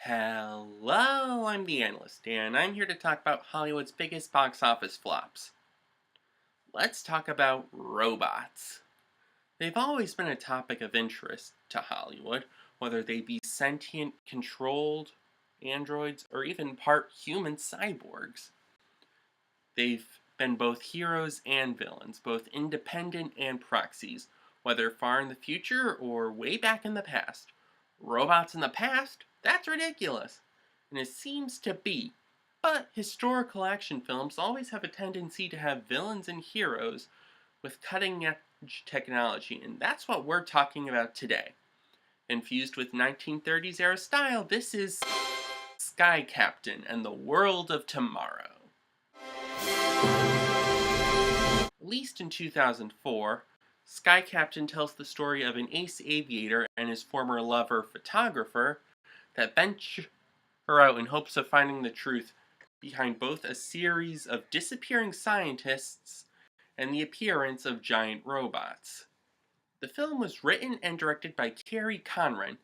Hello, I'm the Analyst, and I'm here to talk about Hollywood's biggest box office flops. Let's talk about robots. They've always been a topic of interest to Hollywood, whether they be sentient, controlled androids, or even part human cyborgs. They've been both heroes and villains, both independent and proxies, whether far in the future or way back in the past. Robots in the past? That's ridiculous. And it seems to be. But historical action films always have a tendency to have villains and heroes with cutting edge technology, and that's what we're talking about today. Infused with 1930s era style, this is Sky Captain and the World of Tomorrow. Released in 2004, Sky Captain tells the story of an ace aviator and his former lover photographer that venture out in hopes of finding the truth behind both a series of disappearing scientists and the appearance of giant robots. The film was written and directed by Kerry Conran,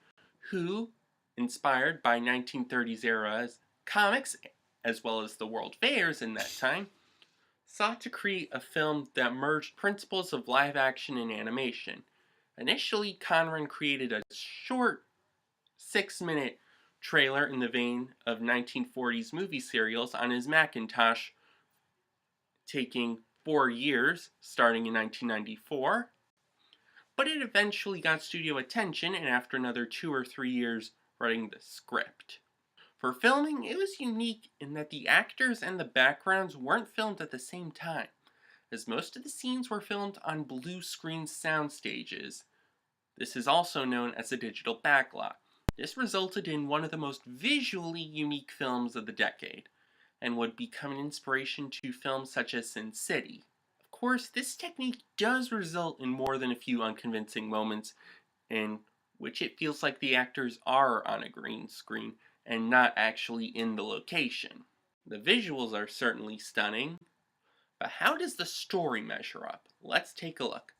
who, inspired by 1930s era comics as well as the world fairs in that time, sought to create a film that merged principles of live action and animation. Initially, Conran created a short 6-minute trailer in the vein of 1940s movie serials on his Macintosh, taking 4 years, starting in 1994. But it eventually got studio attention, and after another 2 or 3 years writing the script. For filming, it was unique in that the actors and the backgrounds weren't filmed at the same time, as most of the scenes were filmed on blue screen sound stages. This is also known as a digital backlot. This resulted in one of the most visually unique films of the decade, and would become an inspiration to films such as Sin City. Of course, this technique does result in more than a few unconvincing moments in which it feels like the actors are on a green screen and not actually in the location. The visuals are certainly stunning, but how does the story measure up? Let's take a look.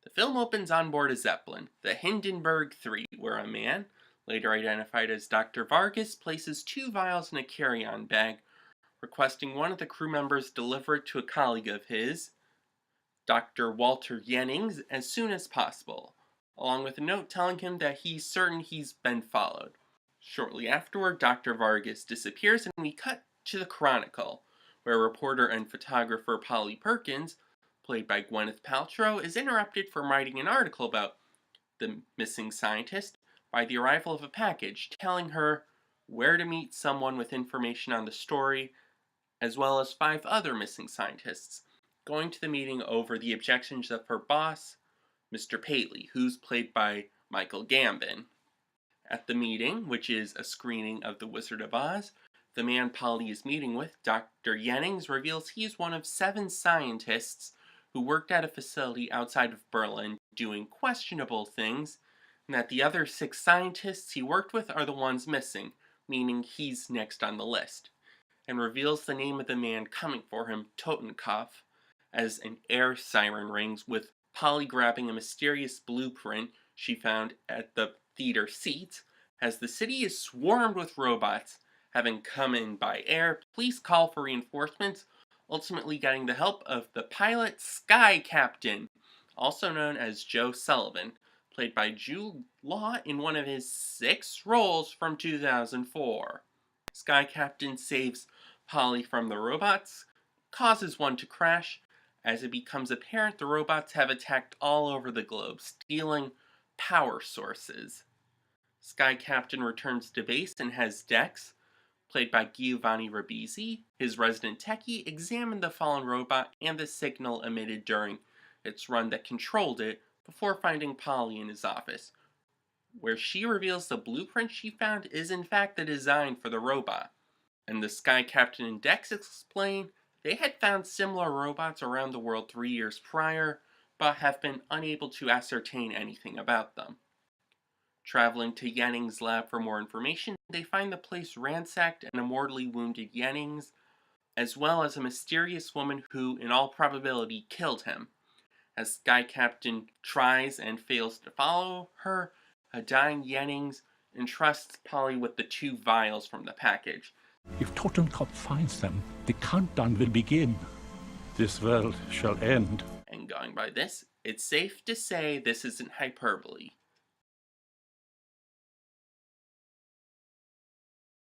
The film opens on board a Zeppelin, the Hindenburg 3, where a man, later identified as Dr. Vargas, places 2 vials in a carry-on bag, requesting one of the crew members deliver it to a colleague of his, Dr. Walter Jennings, as soon as possible, along with a note telling him that he's certain he's been followed. Shortly afterward, Dr. Vargas disappears, and we cut to the Chronicle, where reporter and photographer Polly Perkins, played by Gwyneth Paltrow, is interrupted from writing an article about the missing scientist by the arrival of a package telling her where to meet someone with information on the story, as well as 5 other missing scientists, going to the meeting over the objections of her boss, Mr. Paley, who's played by Michael Gambon. At the meeting, which is a screening of The Wizard of Oz, the man Polly is meeting with, Dr. Jennings, reveals he is one of 7 scientists who worked at a facility outside of Berlin doing questionable things, and that the other 6 scientists he worked with are the ones missing, meaning he's next on the list, and reveals the name of the man coming for him, Totenkopf, as an air siren rings, with Polly grabbing a mysterious blueprint she found at the theater seats. As the city is swarmed with robots, having come in by air, police call for reinforcements, ultimately getting the help of the pilot Sky Captain, also known as Joe Sullivan, played by Jude Law in one of his 6 roles from 2004. Sky Captain saves Polly from the robots, causes one to crash, as it becomes apparent the robots have attacked all over the globe, stealing power sources. Sky Captain returns to base and has Dex, played by Giovanni Ribisi, his resident techie, examine the fallen robot and the signal emitted during its run that controlled it, before finding Polly in his office, where she reveals the blueprint she found is in fact the design for the robot. And the Sky Captain and Dex explain they had found similar robots around the world 3 years prior, but have been unable to ascertain anything about them. Traveling to Jennings' lab for more information, they find the place ransacked and a mortally wounded Jennings, as well as a mysterious woman who, in all probability, killed him. As Sky Captain tries and fails to follow her, a dying Jennings entrusts Polly with the 2 vials from the package. If Totenkopf finds them, the countdown will begin. This world shall end. And going by this, it's safe to say this isn't hyperbole.